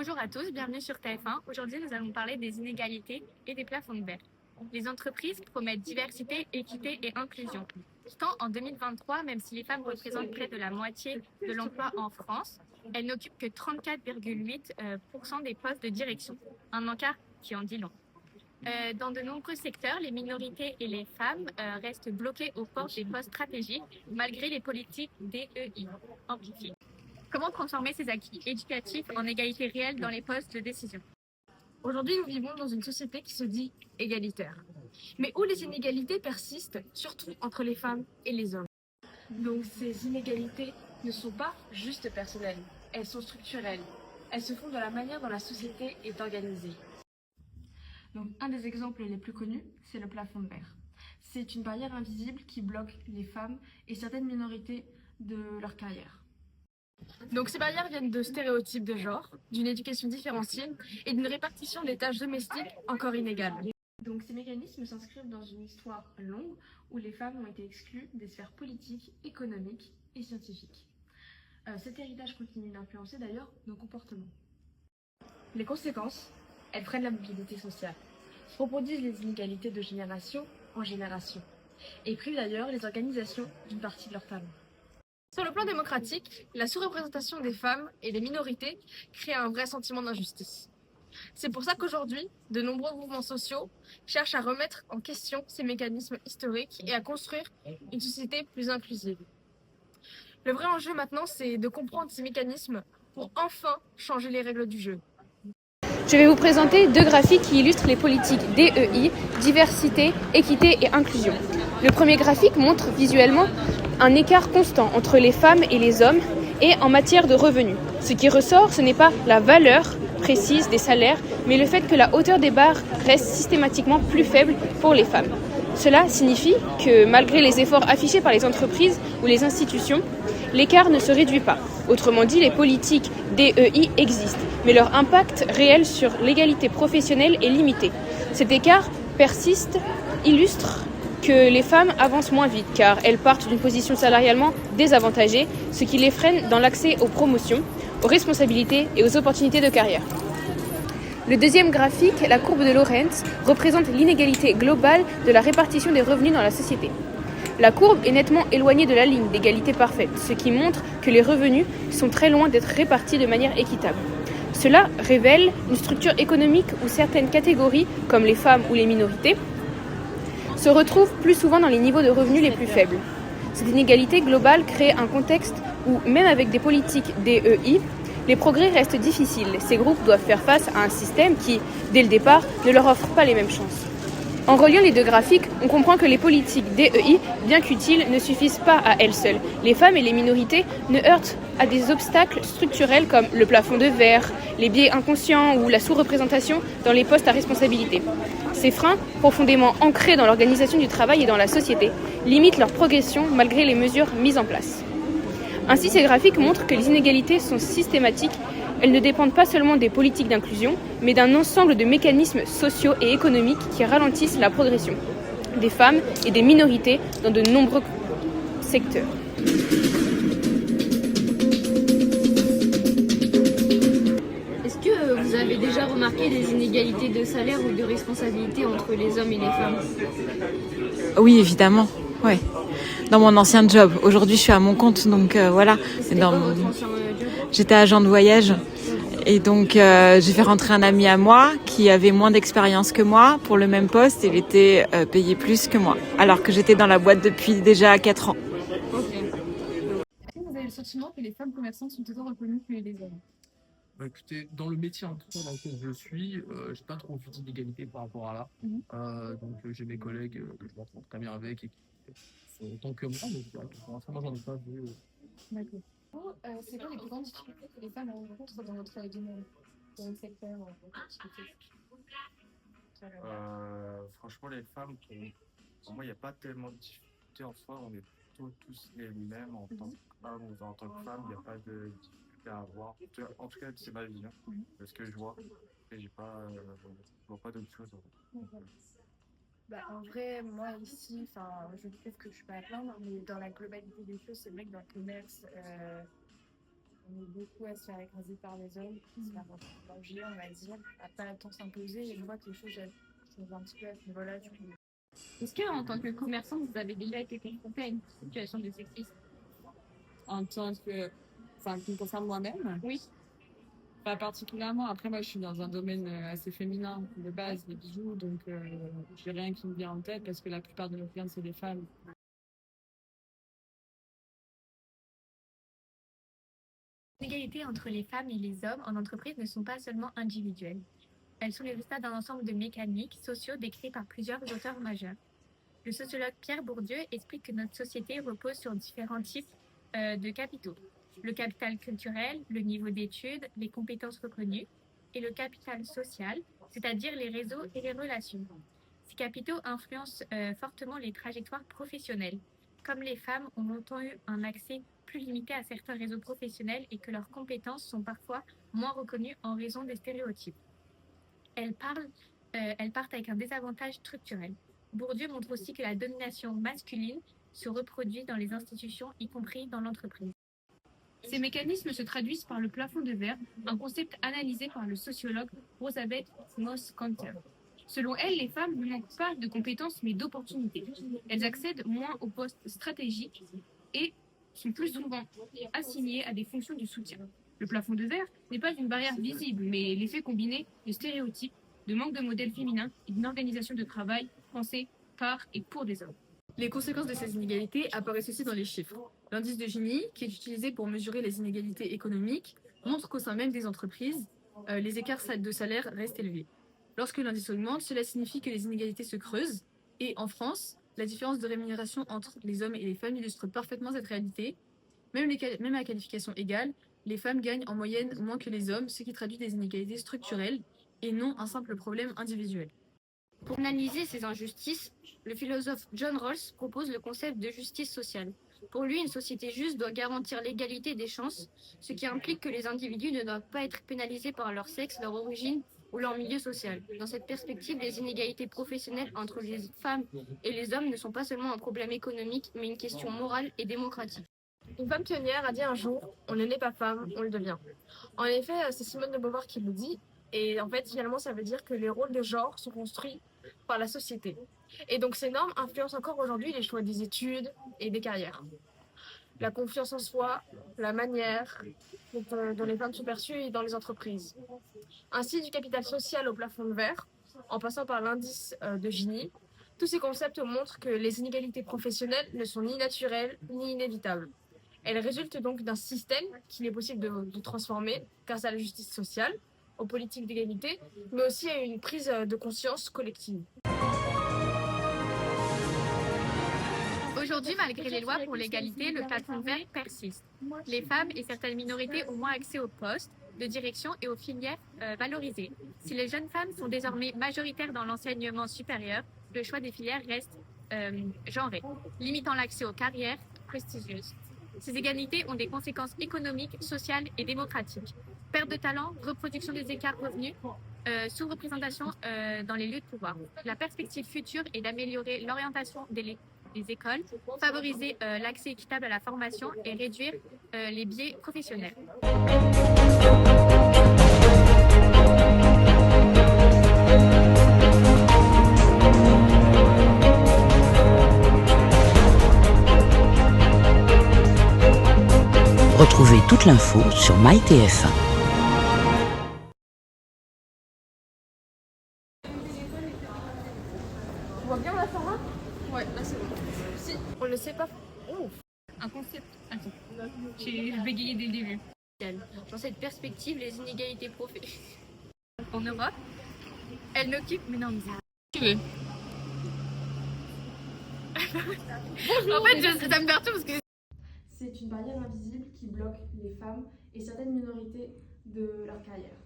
Bonjour à tous, bienvenue sur TF1. Aujourd'hui, nous allons parler des inégalités et des plafonds de verre. Les entreprises promettent diversité, équité et inclusion. Pourtant, en 2023, même si les femmes représentent près de la moitié de l'emploi en France, elles n'occupent que 34,8% des postes de direction, un encart qui en dit long. Dans de nombreux secteurs, les minorités et les femmes restent bloquées aux portes des postes stratégiques malgré les politiques DEI amplifiées. Comment transformer ces acquis éducatifs en égalité réelle dans les postes de décision? Aujourd'hui, nous vivons dans une société qui se dit égalitaire, mais où les inégalités persistent, surtout entre les femmes et les hommes. Donc ces inégalités ne sont pas juste personnelles, elles sont structurelles. Elles se font dans la manière dont la société est organisée. Donc un des exemples les plus connus, c'est le plafond de verre. C'est une barrière invisible qui bloque les femmes et certaines minorités de leur carrière. Donc ces barrières viennent de stéréotypes de genre, d'une éducation différenciée et d'une répartition des tâches domestiques encore inégale. Donc ces mécanismes s'inscrivent dans une histoire longue où les femmes ont été exclues des sphères politiques, économiques et scientifiques. Cet héritage continue d'influencer d'ailleurs nos comportements. Les conséquences, elles freinent la mobilité sociale, reproduisent les inégalités de génération en génération et privent d'ailleurs les organisations d'une partie de leurs femmes. Sur le plan démocratique, la sous-représentation des femmes et des minorités crée un vrai sentiment d'injustice. C'est pour ça qu'aujourd'hui, de nombreux mouvements sociaux cherchent à remettre en question ces mécanismes historiques et à construire une société plus inclusive. Le vrai enjeu maintenant, c'est de comprendre ces mécanismes pour enfin changer les règles du jeu. Je vais vous présenter deux graphiques qui illustrent les politiques DEI, diversité, équité et inclusion. Le premier graphique montre visuellement un écart constant entre les femmes et les hommes et en matière de revenus. Ce qui ressort, ce n'est pas la valeur précise des salaires, mais le fait que la hauteur des barres reste systématiquement plus faible pour les femmes. Cela signifie que malgré les efforts affichés par les entreprises ou les institutions, l'écart ne se réduit pas. Autrement dit, les politiques DEI existent, mais leur impact réel sur l'égalité professionnelle est limité. Cet écart persiste, illustre que les femmes avancent moins vite car elles partent d'une position salarialement désavantagée, ce qui les freine dans l'accès aux promotions, aux responsabilités et aux opportunités de carrière. Le deuxième graphique, la courbe de Lorentz, représente l'inégalité globale de la répartition des revenus dans la société. La courbe est nettement éloignée de la ligne d'égalité parfaite, ce qui montre que les revenus sont très loin d'être répartis de manière équitable. Cela révèle une structure économique où certaines catégories, comme les femmes ou les minorités, se retrouvent plus souvent dans les niveaux de revenus les plus faibles. Cette inégalité globale crée un contexte où, même avec des politiques DEI, les progrès restent difficiles. Ces groupes doivent faire face à un système qui, dès le départ, ne leur offre pas les mêmes chances. En reliant les deux graphiques, on comprend que les politiques DEI, bien qu'utiles, ne suffisent pas à elles seules. Les femmes et les minorités ne heurtent à des obstacles structurels comme le plafond de verre, les biais inconscients ou la sous-représentation dans les postes à responsabilité. Ces freins, profondément ancrés dans l'organisation du travail et dans la société, limitent leur progression malgré les mesures mises en place. Ainsi, ces graphiques montrent que les inégalités sont systématiques. Elles ne dépendent pas seulement des politiques d'inclusion, mais d'un ensemble de mécanismes sociaux et économiques qui ralentissent la progression des femmes et des minorités dans de nombreux secteurs. Est-ce que vous avez déjà remarqué des inégalités de salaire ou de responsabilité entre les hommes et les femmes? Oui, évidemment. Ouais. Dans mon ancien job. Aujourd'hui, je suis à mon compte, donc voilà. C'était quoi votre ancien job? J'étais agent de voyage. Et donc, j'ai fait rentrer un ami à moi qui avait moins d'expérience que moi pour le même poste. Il était payé plus que moi, alors que j'étais dans la boîte depuis déjà 4 ans. Est-ce que vous avez le sentiment que les femmes commerçantes sont autant reconnues que les hommes? Bah, écoutez, dans le métier en tout cas dans lequel je suis, j'ai pas trop vu d'inégalité par rapport à là. Donc j'ai mes collègues que je m'entends très bien avec et qui sont autant que moi, donc pour l'instant moi j'en ai pas vu. D'accord. C'est quoi les plus grandes difficultés que les femmes rencontrent dans notre domaine, dans notre secteur, en activité? Franchement, les femmes, pour moi, il n'y a pas tellement de difficultés en soi. On est plutôt tous les mêmes en tant que femme ou en tant que femme. Il n'y a pas de difficulté à avoir. En tout cas, c'est ma vision, ce que je vois. Et je vois pas d'autre chose. Bah, en vrai, moi ici, je trouve que je suis pas à plaindre, mais dans la globalité des choses, c'est vrai que dans le commerce, on est beaucoup à se faire écraser par les hommes, se faire manger, on va dire, à pas tant s'imposer. Et je vois que les choses changent un petit peu à ce niveau-là. Du coup. Est-ce que, en tant que commerçant, vous avez déjà été confronté à une situation de sexisme? En tant que, enfin, qui me concerne moi-même. Oui. Pas particulièrement. Après, moi, je suis dans un domaine assez féminin de base, les bijoux, donc j'ai rien qui me vient en tête parce que la plupart de nos clients, c'est des femmes. Les inégalités entre les femmes et les hommes en entreprise ne sont pas seulement individuelles. Elles sont les résultats d'un ensemble de mécaniques sociaux décrits par plusieurs auteurs majeurs. Le sociologue Pierre Bourdieu explique que notre société repose sur différents types de capitaux. Le capital culturel, le niveau d'études, les compétences reconnues, et le capital social, c'est-à-dire les réseaux et les relations. Ces capitaux influencent fortement les trajectoires professionnelles. Comme les femmes ont longtemps eu un accès plus limité à certains réseaux professionnels et que leurs compétences sont parfois moins reconnues en raison des stéréotypes. Elles partent avec un désavantage structurel. Bourdieu montre aussi que la domination masculine se reproduit dans les institutions, y compris dans l'entreprise. Ces mécanismes se traduisent par le plafond de verre, un concept analysé par le sociologue Rosabeth Moss-Kanter. Selon elle, les femmes ne manquent pas de compétences mais d'opportunités. Elles accèdent moins aux postes stratégiques et sont plus souvent assignées à des fonctions de soutien. Le plafond de verre n'est pas une barrière visible, mais l'effet combiné de stéréotypes, de manque de modèles féminins et d'une organisation de travail pensée par et pour des hommes. Les conséquences de ces inégalités apparaissent aussi dans les chiffres. L'indice de Gini, qui est utilisé pour mesurer les inégalités économiques, montre qu'au sein même des entreprises, les écarts de salaire restent élevés. Lorsque l'indice augmente, cela signifie que les inégalités se creusent. Et en France, la différence de rémunération entre les hommes et les femmes illustre parfaitement cette réalité. Même à qualification égale, les femmes gagnent en moyenne moins que les hommes, ce qui traduit des inégalités structurelles et non un simple problème individuel. Pour analyser ces injustices, le philosophe John Rawls propose le concept de justice sociale. Pour lui, une société juste doit garantir l'égalité des chances, ce qui implique que les individus ne doivent pas être pénalisés par leur sexe, leur origine ou leur milieu social. Dans cette perspective, les inégalités professionnelles entre les femmes et les hommes ne sont pas seulement un problème économique, mais une question morale et démocratique. Une femme pionnière a dit un jour « On ne naît pas femme, on le devient ». En effet, c'est Simone de Beauvoir qui le dit. Et en fait, finalement, ça veut dire que les rôles de genre sont construits par la société. Et donc, ces normes influencent encore aujourd'hui les choix des études et des carrières. La confiance en soi, la manière dont les femmes sont perçues dans les entreprises. Ainsi, du capital social au plafond de verre, en passant par l'indice de Gini, tous ces concepts montrent que les inégalités professionnelles ne sont ni naturelles ni inévitables. Elles résultent donc d'un système qu'il est possible de transformer grâce à la justice sociale, aux politiques d'égalité, mais aussi à une prise de conscience collective. Aujourd'hui, malgré les lois pour l'égalité, le plafond de verre persiste. Les femmes et certaines minorités ont moins accès aux postes de direction et aux filières valorisées. Si les jeunes femmes sont désormais majoritaires dans l'enseignement supérieur, le choix des filières reste genré, limitant l'accès aux carrières prestigieuses. Ces inégalités ont des conséquences économiques, sociales et démocratiques. Perte de talent, reproduction des écarts revenus, sous-représentation dans les lieux de pouvoir. La perspective future est d'améliorer l'orientation des écoles, favoriser l'accès équitable à la formation et réduire les biais professionnels. Retrouvez toute l'info sur MyTF1. On voit bien la forme? Ouais, là c'est bon. Si, on ne sait pas. Oh. Un concept. Attends, j'ai bégayé dès le début. Dans cette perspective, les inégalités professionnelles En Europe, elles n'occupent. Mais non, mais ça. Tu veux. En fait, ça me perturbe parce que. C'est une barrière invisible qui bloque les femmes et certaines minorités de leur carrière.